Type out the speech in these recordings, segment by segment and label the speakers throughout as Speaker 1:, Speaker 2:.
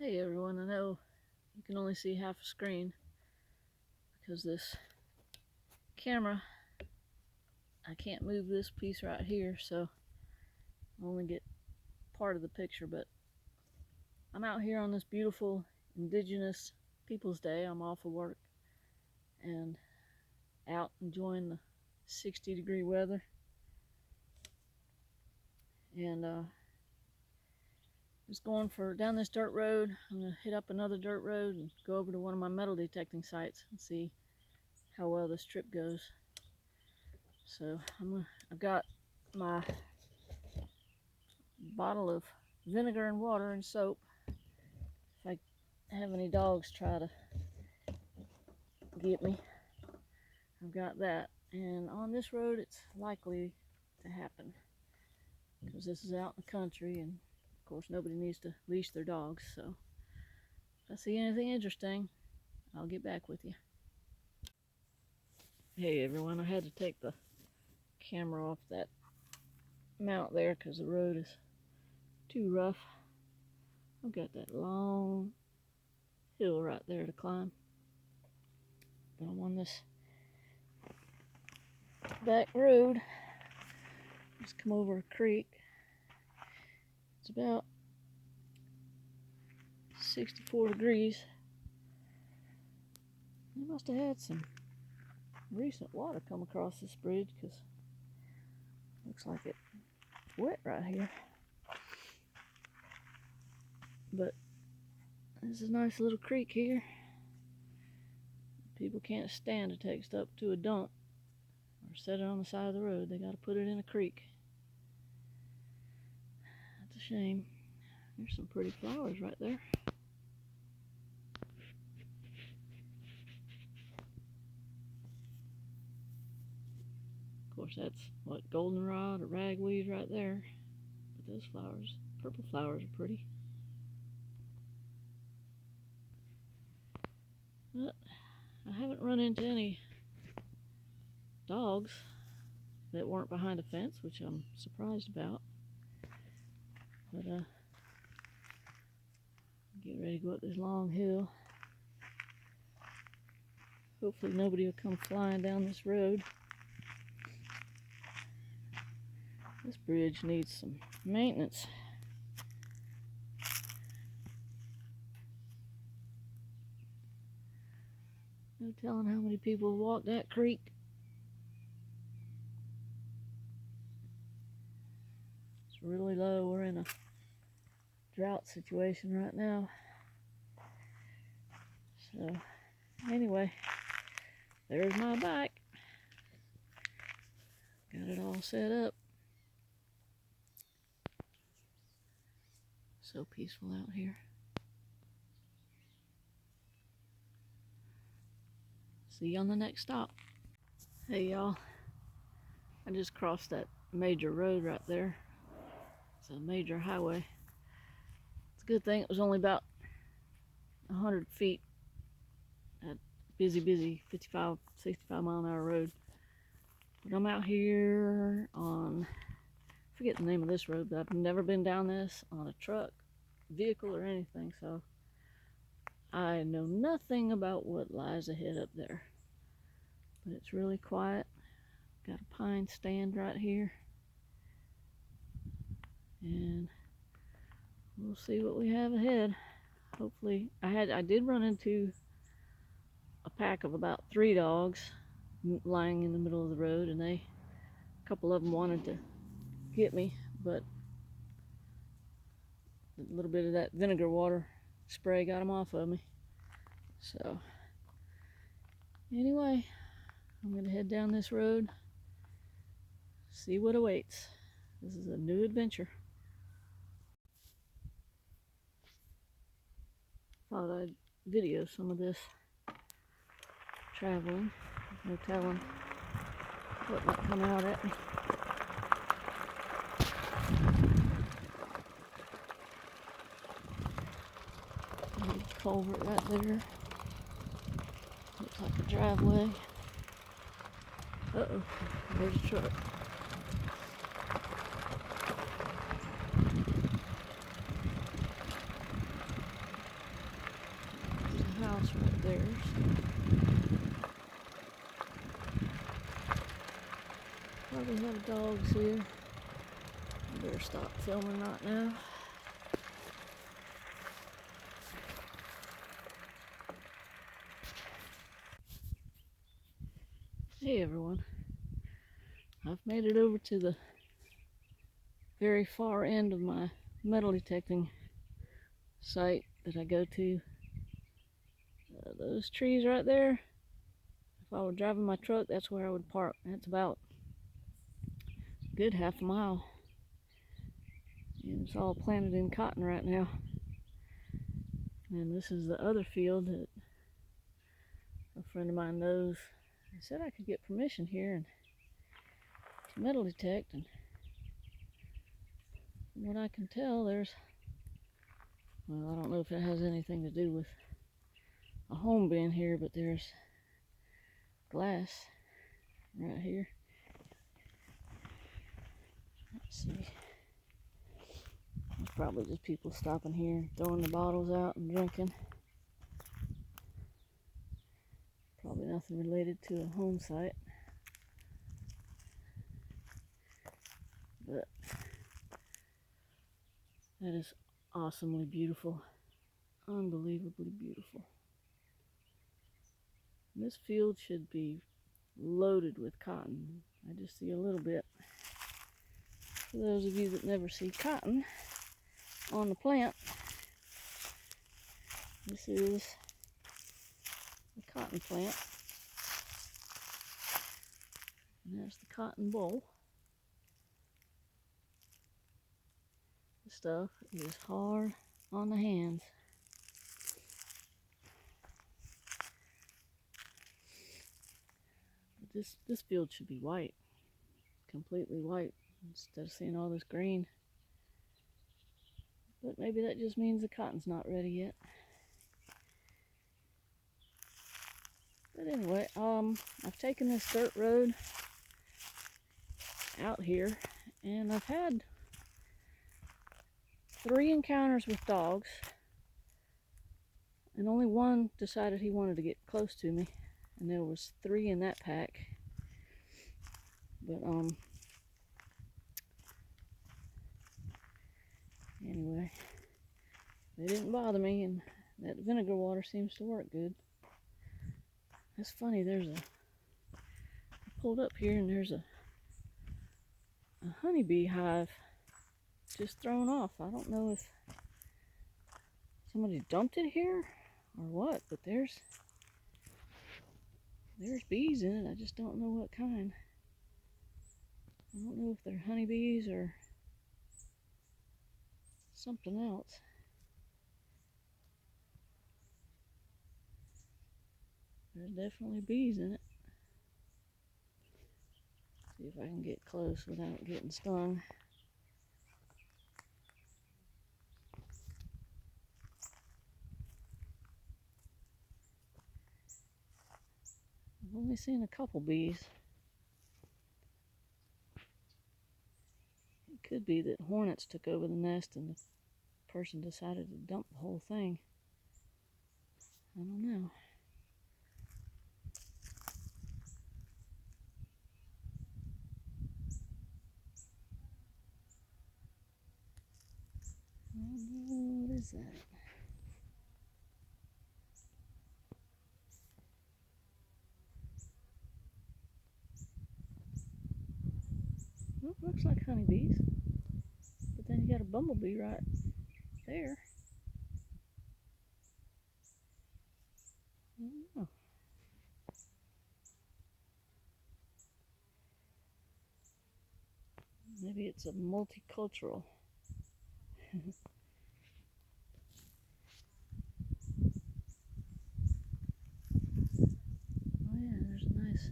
Speaker 1: Hey everyone, I know you can only see half a screen because this camera, I can't move this piece right here, so I only get part of the picture, but I'm out here on this beautiful Indigenous Peoples Day. I'm off of work and out enjoying the 60-degree weather, and just going down this dirt road. I'm gonna hit up another dirt road and go over to one of my metal detecting sites and see how well this trip goes. So I've got my bottle of vinegar and water and soap. If I have any dogs try to get me, I've got that. And on this road, it's likely to happen because this is out in the country, and of course nobody needs to leash their dogs. So if I see anything interesting, I'll get back with you. Hey everyone, I had to take the camera off that mount there because the road is too rough. I've got that long hill right there to climb, but I'm on this back road. Just come over a creek. It's about 64 degrees. They must have had some recent water come across this bridge because it looks like it's wet right here. But this is a nice little creek here. People can't stand to take stuff to a dump or set it on the side of the road. They got to put it in a creek. That's a shame. There's some pretty flowers right there. Of course, that's what, goldenrod or ragweed right there. But those flowers, purple flowers, are pretty. But I haven't run into any dogs that weren't behind a fence, which I'm surprised about. But get ready to go up this long hill. Hopefully nobody will come flying down this road. This bridge needs some maintenance. No telling how many people walk that creek. It's really low. We're in a drought situation right now. So anyway, there's my bike. Got it all set up. So peaceful out here. See you on the next stop. Hey y'all, I just crossed that major road right there. It's a major highway. It's a good thing it was only about 100 feet. That busy 55, 65 mile an hour road. But I'm out here on, I forget the name of this road, but I've never been down this on a truck, vehicle, or anything, so I know nothing about what lies ahead up there. But it's really quiet. Got a pine stand right here. And we'll see what we have ahead. Hopefully, I did run into a pack of about 3 dogs lying in the middle of the road, and a couple of them wanted to get me, but a little bit of that vinegar water spray got them off of me. So anyway, I'm gonna head down this road, see what awaits. This is a new adventure. Thought I'd video some of this traveling. No telling what might come out at me. Culvert right there. Looks like a driveway. Uh-oh, there's a truck. theirs. Probably have dogs here. I better stop filming right now. Hey everyone, I've made it over to the very far end of my metal detecting site that I go to. Those trees right there, if I were driving my truck, that's where I would park. That's about a good half a mile. And it's all planted in cotton right now. And this is the other field that a friend of mine knows. I said I could get permission here and to metal detect, and from what I can tell, there's, well, I don't know if it has anything to do with a home being here, but there's glass right here. Let's see. It's probably just people stopping here and throwing the bottles out and drinking. Probably nothing related to a home site. But that is awesomely beautiful. Unbelievably beautiful. This field should be loaded with cotton. I just see a little bit. For those of you that never see cotton on the plant, this is the cotton plant. And there's the cotton boll. This stuff is hard on the hands. But this field should be white, completely white, instead of seeing all this green. But maybe that just means the cotton's not ready yet. But anyway, I've taken this dirt road out here, and I've had 3 encounters with dogs, and only one decided he wanted to get close to me, and there was 3 in that pack. But anyway, they didn't bother me, and that vinegar water seems to work good. That's funny, I pulled up here and there's a honeybee hive just thrown off. I don't know if somebody dumped it here or what, but there's bees in it. I just don't know what kind. I don't know if they're honeybees or something else. There's definitely bees in it. See if I can get close without getting stung. I've only seen a couple bees. It could be that hornets took over the nest and the person decided to dump the whole thing. I don't know. What is that? Well, looks like honeybees, but then you got a bumblebee right there. I don't know. Maybe it's a multicultural. Oh yeah, there's a nice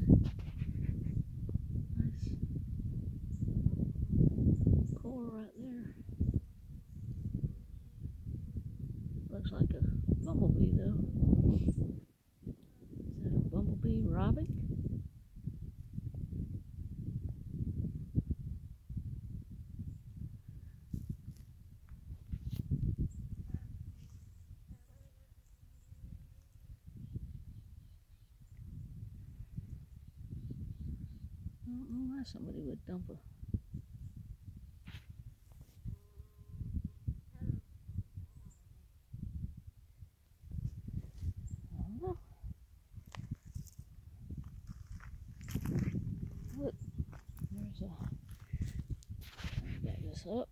Speaker 1: core right there. Looks like a bumblebee though. Is that a bumblebee robbing? Why somebody would dump a... I don't know. Look, there's a... Let me back this up.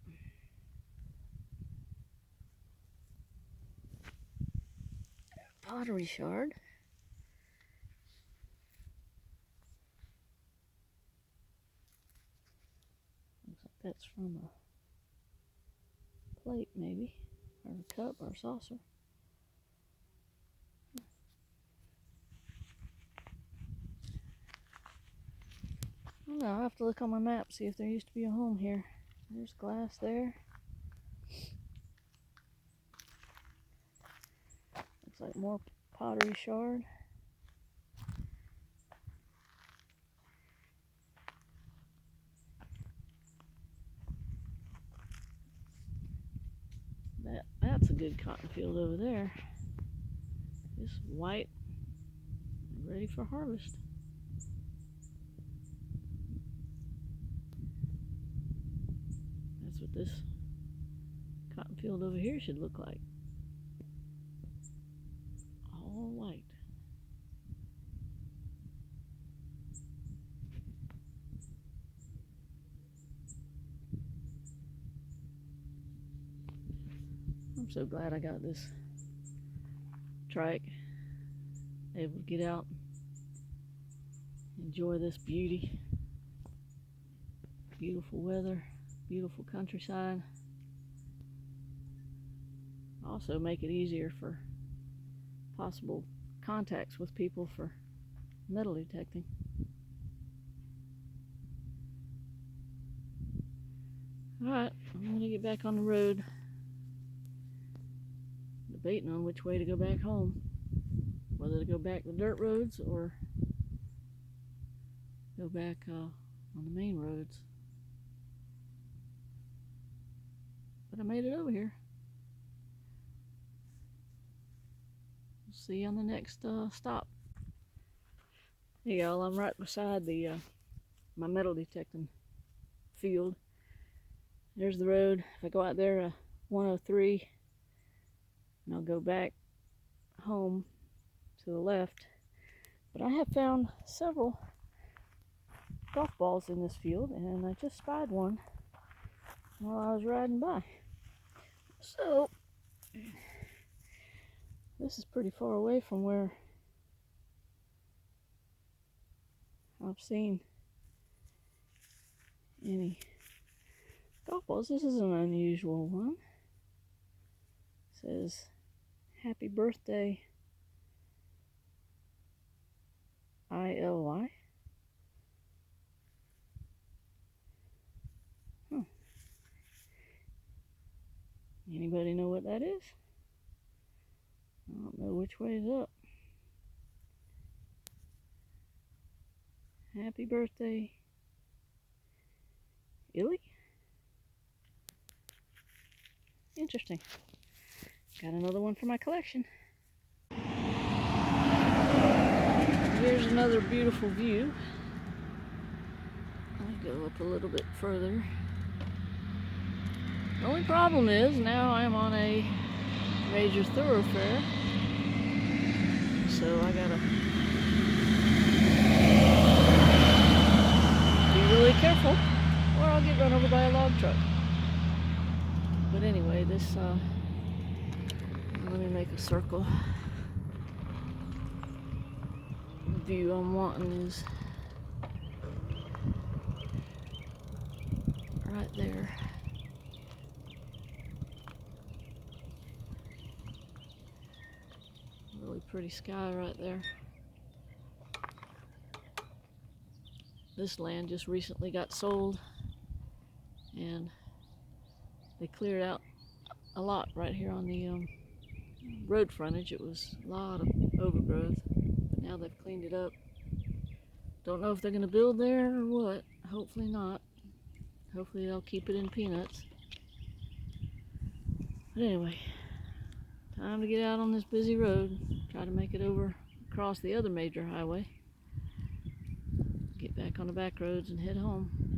Speaker 1: Pottery shard. Looks like that's from a plate, maybe, or a cup or a saucer. I don't know, I'll have to look on my map, see if there used to be a home here. There's glass there. Looks like more pottery shard. That's a good cotton field over there. It's white, ready for harvest. That's what this cotton field over here should look like. All white. I'm so glad I got this trike, able to get out, enjoy this beauty. Beautiful weather, beautiful countryside. Also make it easier for possible contacts with people for metal detecting. Alright, I'm going to get back on the road, debating on which way to go back home, whether to go back the dirt roads or go back on the main roads. But I made it over here. We'll see you on the next stop. Hey y'all, I'm right beside the my metal detecting field. There's the road. If I go out there 103, and I'll go back home to the left. But I have found several golf balls in this field, and I just spied one while I was riding by. So this is pretty far away from where I've seen any golf balls. This is an unusual one. It says, "Happy birthday, ILY." Anybody know what that is? I don't know which way is up. Happy birthday, Illy? Interesting. Got another one for my collection. Here's another beautiful view. I'll go up a little bit further. The only problem is now I'm on a major thoroughfare, so I gotta be really careful or I'll get run over by a log truck. But anyway, this let me make a circle. The view I'm wanting is right there. Really pretty sky right there. This land just recently got sold, and they cleared out a lot right here on the road frontage. It was a lot of overgrowth, but now they've cleaned it up. Don't know if they're going to build there or what. Hopefully not. Hopefully they'll keep it in peanuts. But anyway, time to get out on this busy road. Try to make it over across the other major highway. get back on the back roads and head home.